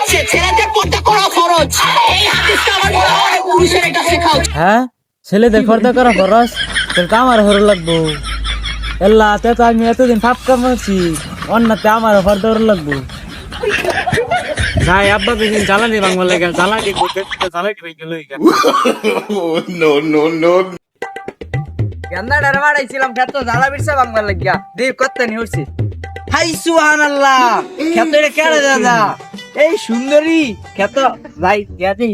হচ্ছে ছেলেদের পর্দা করা ফরজ। এই হাদিসটা আমার মনে হয় অনেক পুরুষের এটা শেখা উচিত। হ্যাঁ ছেলেদের পর্দা করা খরচ তাহলে তো আমার হরো লাগবো এল্লা তে তো আমি এতদিন পাপ কামাচ্ছি অন্যতে আমার পর্দা হরো লাগবো যাই আব্বা বেশি জ্বালানি বাংলা লাগে জ্বালানি করতে জ্বালানি ভেঙে লই গেন্দা ডর মারাইছিলাম খেত জ্বালা বিরছে বাংলা লাগিয়া দেব কত নি উঠছি হাই সুবহানাল্লাহ খেত রে কেড়ে দাদা এই সুন্দরী খেত ভাই কেদি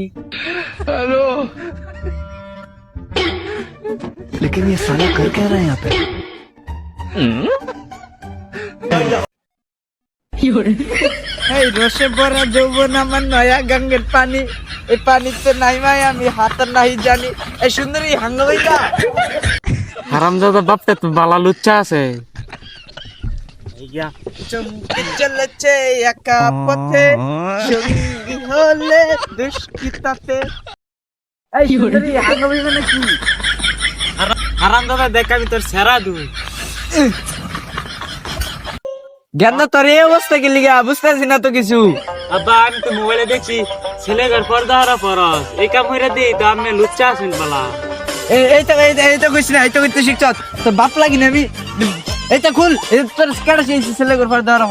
लेकिन ये साला कर क्या रहा है यहाँ पे এই রসে ভরা যৌবন আমার নয়া গঙ্গের পানি এই পানিতে নাইমাই আমি হাত আর নাই জানি এই সুন্দরী হাঙ্গবাইটা হারামজাদা বাপটা তো বালা লুচ্চা আছে চমকে চলেছে একা পথে সঙ্গী হলে দুষ্কৃতাতে এই সুন্দরী হাঙ্গবাই মানে কি হারামজাদা দেখ আমি তোর সেরা দুই গেন্দা তোর এই অবস্থা কি লিগা বুঝতেছি না তো কিছু আব্বা আমি তো মোবাইলে দেখছি ছেলেদের পর্দা হারা ফরজ এই কাম হইরা দিই তো আমি লুচ্চা আছেন বালা এই তো কইছ না এই তো করতে শিখছ তোর বাপ লাগি না আমি এইটা খুল এই তোর কেডা সেই ছেলে করে দেওয়ার